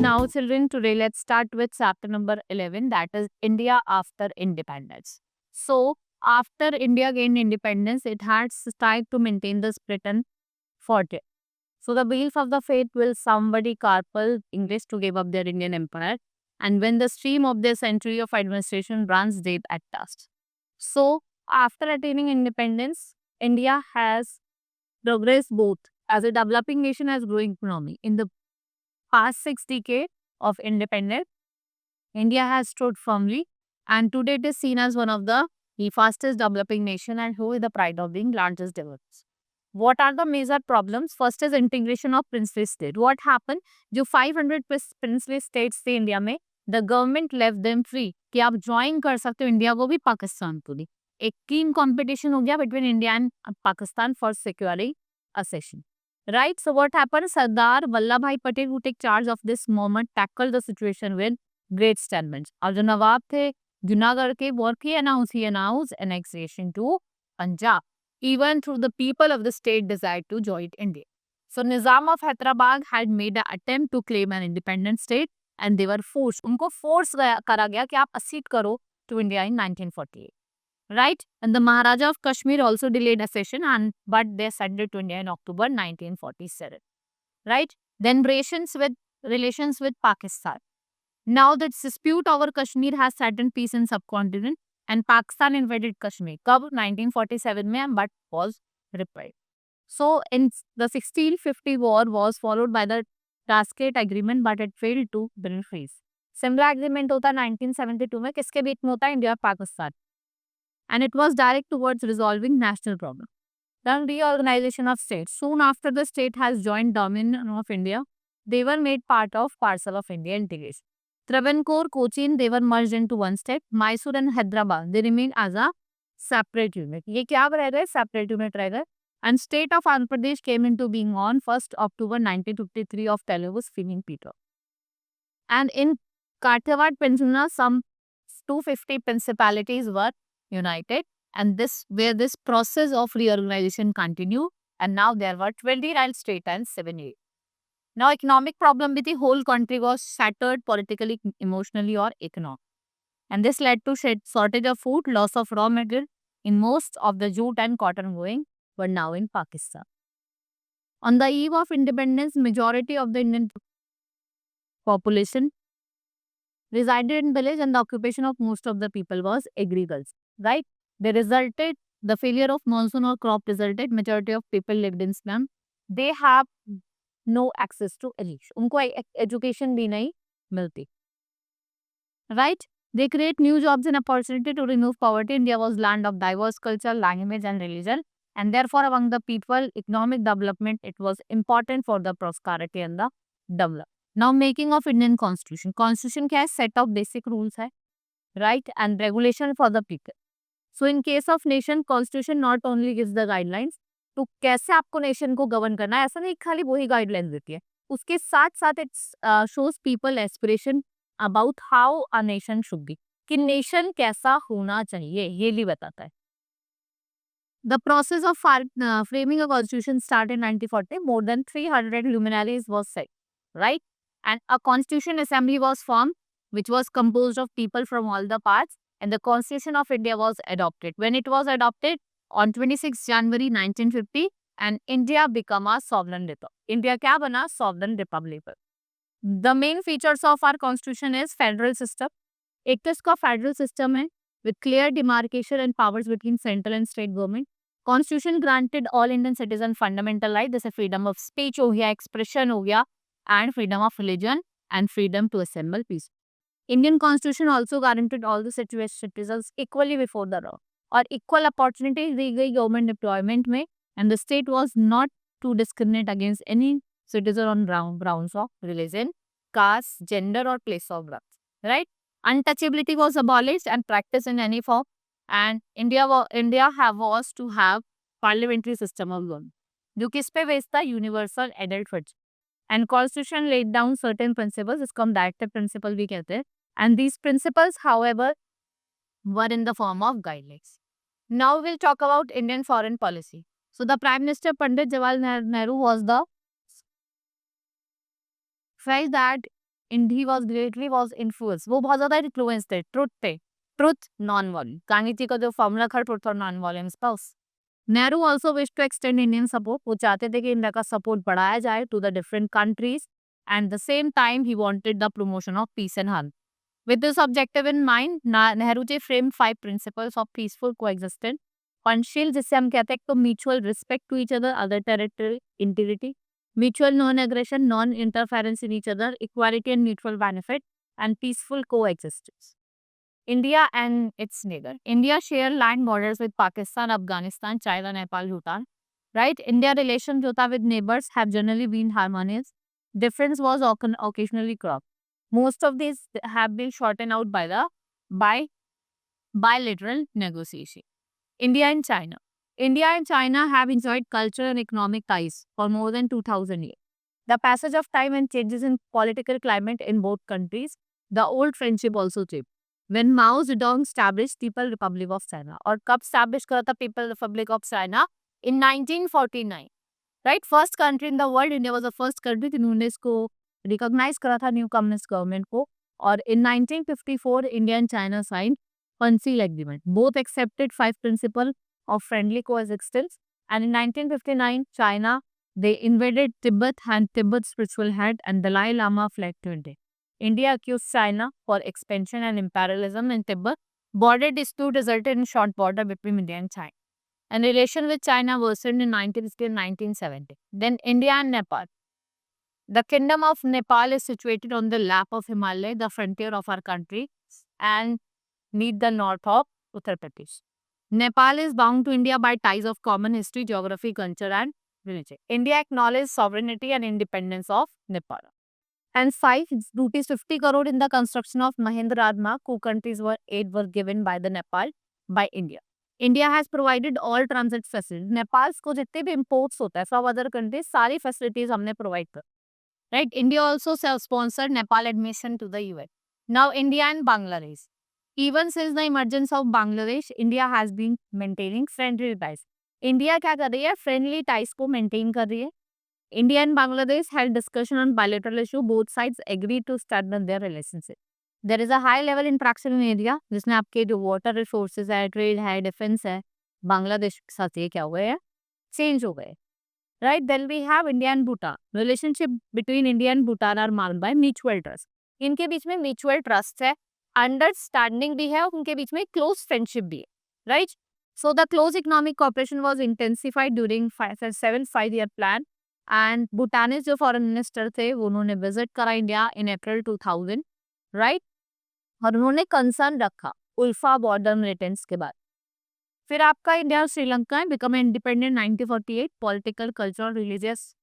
Now, children, today let's start with chapter number 11, that is India after independence. So, after India gained independence, it had tried to maintain the split and fought it. So, the belief of the fate will somebody carpel English to give up their Indian empire, and when the stream of their century of administration runs dead at last. So, after attaining independence, India has progressed both as a developing nation as growing economy. In the past 6 decades of independence, India has stood firmly, and today it is seen as one of the fastest developing nation and who is the pride of being largest developed. What are the major problems? First is integration of princely state. What happened? जो 500 princely states थे India में, the government left them free कि आप join कर सकते हो India को भी पाकिस्तान को भी. एक कीन कंपटीशन हो गया between India and Pakistan for securing accession. Right? So what happened? Sardar Vallabhbhai Patel, who take charge of this moment, tackled the situation with great statements. और जो नवाब थे जूनागढ़ के, what he announced annexation to Punjab, even through the people of the state desired to join India. So Nizam of Hyderabad had made an attempt to claim an independent state and they were forced. उनको force करा गया कि आप accede करो to India in 1948. Right? And the Maharaja of Kashmir also delayed accession, but they surrendered to India in October 1947. Right? Then relations with Pakistan. Now the dispute over Kashmir has threatened peace in subcontinent and Pakistan invaded Kashmir. कब 1947 में, but was repelled. So in the 1650 war was followed by the Taskent agreement, but it failed to bring peace. Similar agreement होता है 1972 में, किसके बीच में होता है? India और Pakistan. And it was direct towards resolving national problem. Then reorganization of states. Soon after the state has joined Dominion of India, they were made parcel of India integration. Travancore, Cochin, they were merged into one state. Mysore and Hyderabad, they remained as a separate unit. ये क्या रह गए? Separate unit रह गए. And state of Andhra Pradesh came into being on 1st October 1953 of Telugu's Swinging Peter. And in Kathiawar Peninsula, some 250 principalities were united, and this process of reorganization continued, and now there were 29 states and 7 states. Now economic problem with the whole country was shattered politically, emotionally or economic. And this led to shortage of food, loss of raw material in most of the jute and cotton growing were now in Pakistan. On the eve of independence, majority of the Indian population resided in village and the occupation of most of the people was agriculture. Right? The failure of monsoon or crop resulted, majority of people lived in slum. They have no access to education. उनको education भी नहीं मिलती. Right? They create new jobs and opportunity to remove poverty. India was land of diverse culture, language and religion. And therefore, among the people, economic development, it was important for the prosperity and the development. Now, making of Indian constitution. Constitution क्या है? Set of basic rules है. Right? And regulation for the people. So, in case of nation, constitution not only gives the guidelines, तो कैसे आपको nation को govern करना है, ऐसा नहीं खाली वही गाइडलाइंस देती है. उसके साथ साथ it shows people aspiration about how a nation should be, कि नेशन कैसा होना चाहिए, ये भी बताता है. The process of framing a constitution started in 1940. More than 300 luminaries was set, right? And a constitution assembly was formed, which was composed of people from all the parts, and the Constitution of India was adopted. When it was adopted on 26 January 1950, and India became a sovereign republic. India क्या बना? Sovereign republic. The main features of our constitution is federal system. एक तो इसका federal system है with clear demarcation and powers between central and state government. Constitution granted all Indian citizens fundamental right, जैसे freedom of speech हो गया, expression हो गया, and freedom of religion and freedom to assemble peace. Indian constitution also guaranteed all the citizens equally before the law और equal opportunities दी गई government deployment में, and the state was not to discriminate against any citizen on grounds of religion, caste, gender or place of birth. Right? Untouchability was abolished and practiced in any form, and India was to have parliamentary system of government. जो किस पे based था? Universal adulthood. And constitution laid down certain principles, इसको हम directive principle भी कहते हैं, and these principles however were in the form of guidelines. Now we'll talk about Indian foreign policy. So the Prime Minister Pandit Jawaharlal Nehru was the felt that he was greatly was influenced. वो बहुत ज़्यादा influenced थे. Truth, non-violence. Gandhi ji का जो formula था truth और non-violence का Nehru also wished to extend Indian support. वो चाहते थे कि इंडिया का support बढ़ाया जाए to the different countries, and the same time he wanted the promotion of peace and harmony. With this objective in mind, Nehru ji framed 5 principles of peaceful coexistence. Panchsheel जिससे हम कहते हैं तो mutual respect to each other, other territorial integrity, mutual non-aggression, non-interference in each other, equality and mutual benefit, and peaceful coexistence. India and its neighbor. India share land borders with Pakistan, Afghanistan, China, Nepal, Bhutan. Right? India relations with neighbors have generally been harmonious. Difference was occasionally cropped. Most of these have been shortened out by bilateral negotiation. India and China. India and China have enjoyed cultural and economic ties for more than 2000 years. The passage of time and changes in political climate in both countries, the old friendship also changed. When Mao Zedong established People Republic of China, और कब establish करा था People Republic of China? In 1949. Right? First country in the world, India was the first country जिन्होंने इसको recognize करा था new communist government को. और in 1954, India and China signed Panchsheel Agreement. Both accepted 5 principles of friendly coexistence. And in 1959, China, they invaded Tibet and Tibet's spiritual head and Dalai Lama fled to India. India accused China for expansion and imperialism in Tibet. Border dispute resulted in short border between India and China. And relation with China worsened in 1960 and 1970. Then India and Nepal. The Kingdom of Nepal is situated on the lap of Himalaya, the frontier of our country, and near the north of Uttar Pradesh. Nepal is bound to India by ties of common history, geography, culture, and religion. India acknowledged sovereignty and independence of Nepal. And 5, rupees 50 crore in the construction of Mahendra Marg. Co-countries were aid were given by the Nepal by India. India has provided all transit facilities. Nepal को जितने भी imports होता है from other countries सारी facilities हमने provide कर. Right? India also sponsored Nepal admission to the UN. Now India and Bangladesh. Even since the emergence of Bangladesh, India has been maintaining friendly ties. India क्या कर रही है? Friendly ties को maintain कर रही है. India and Bangladesh held discussion on bilateral issue. Both sides agreed to strengthen their relationship. There is a high level interaction in area जिसमें आपके जो water resources है, trade है, defense है, बांग्लादेश के साथ ये क्या हुए हैं? Change हो गए. Right? Then we have India and Bhutan. Relationship between India and Bhutan are marked by mutual trust. इनके बीच में mutual trust है, understanding भी है और उनके बीच में close friendship भी है. Right? So the close economic cooperation was intensified during 7 5-year plan. And भूटानीज जो फॉरेन मिनिस्टर थे वो उन्होंने विजिट करा इंडिया इन अप्रैल 2000, राइट? और उन्होंने कंसर्न रखा उल्फा बॉर्डर मिलिटेंट्स के बाद. फिर आपका इंडिया और Sri Lanka become independent 1948. Political cultural religious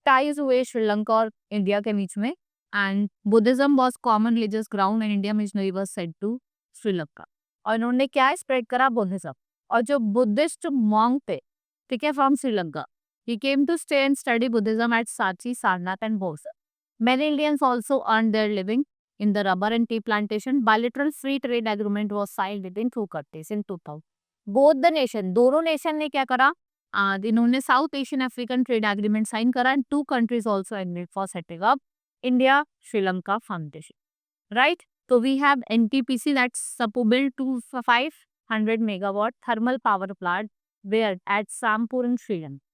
ties हुए श्रीलंका और इंडिया के बीच में. And Buddhism was common religious ground and India missionary was sent to Sri Lanka. और इन्होंने क्या स्प्रेड करा? बुद्धिज्म. और जो बुद्धिस्ट मॉन्क थे, ठीक है, from Sri Lanka, he came to stay and study Buddhism at Sachi, Sarnath and Bhosa. Many Indians also earned their living in the rubber and tea plantation. Bilateral free trade agreement was signed between 2 countries in 2000. Both the nation, दोनों nation ने क्या करा? इन्होंने South Asian African Trade Agreement sign करा and 2 countries also agreed for setting up India Sri Lanka Foundation. Right? So we have NTPC that's built to 500 megawatt thermal power plant where at Sampur in Sri Lanka.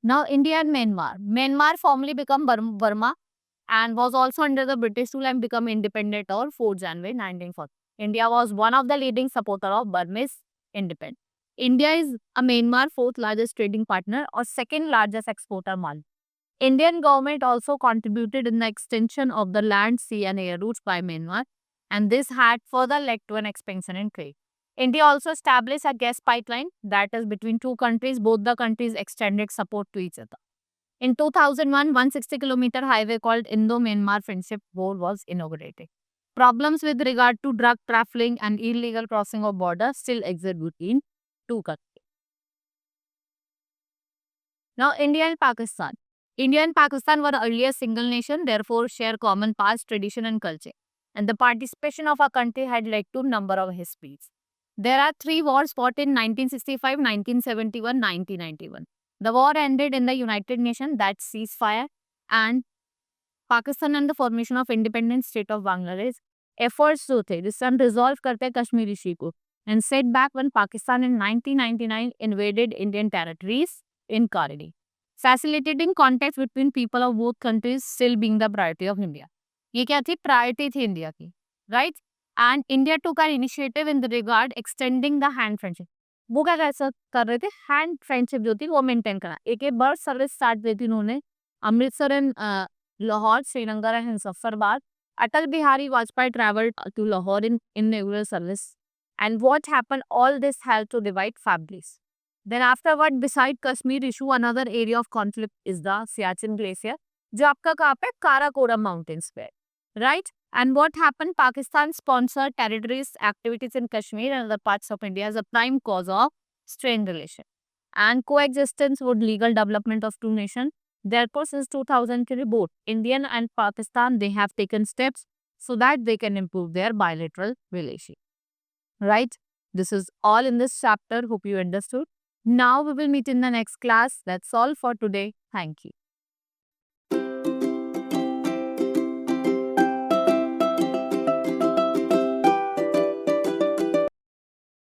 Now India and Myanmar. Myanmar formerly become Burma and was also under the British rule and become independent on 4 January 1940. India was one of the leading supporter of Burmese independence. India is a Myanmar 4th largest trading partner or 2nd largest exporter mal. Indian government also contributed in the extension of the land, sea and air routes by Myanmar, and this had further led to an expansion in trade. India also established a gas pipeline that is between 2 countries. Both the countries extended support to each other. In 2001, 160-kilometer highway called Indo-Myanmar Friendship Road was inaugurated. Problems with regard to drug trafficking and illegal crossing of borders still exist between 2 countries. Now, India and Pakistan. India and Pakistan were earlier single nation, therefore share common past, tradition and culture. And the participation of our country had led to number of histories. There are three wars fought in 1965, 1971, 1991. The war ended in the United Nations, that ceasefire, and Pakistan and the formation of independent state of Bangladesh. Efforts जो थे जिससे हम resolve करते हैं Kashmir issue को, and set back when Pakistan in 1999 invaded Indian territories in Karni, facilitating contacts between people of both countries still being the priority of India. ये क्या थी? Priority थी इंडिया की, right? And India took an initiative in the regard extending the hand friendship. वो क्या कर रहे थे? Hand friendship जो थी वो maintain करना. एक बर्ड सर्विस स्टार्ट की थी उन्होंने Amritsar and Lahore, Srinagar, and Muzaffarabad. Atal Bihari Vajpayee traveled to Lahore in inaugural service. And what happened? All this helped to divide families. Then afterward, beside Kashmir issue, another area of conflict is the Siachen Glacier, जो आपका कहाँ पे? Karakoram mountains पे, right? And what happened? Pakistan sponsored terrorist activities in Kashmir and other parts of India as a prime cause of strained relation. And coexistence with legal development of two nations. Therefore, since 2003, both Indian and Pakistan, they have taken steps so that they can improve their bilateral relationship. Right? This is all in this chapter. Hope you understood. Now we will meet in the next class. That's all for today. Thank you.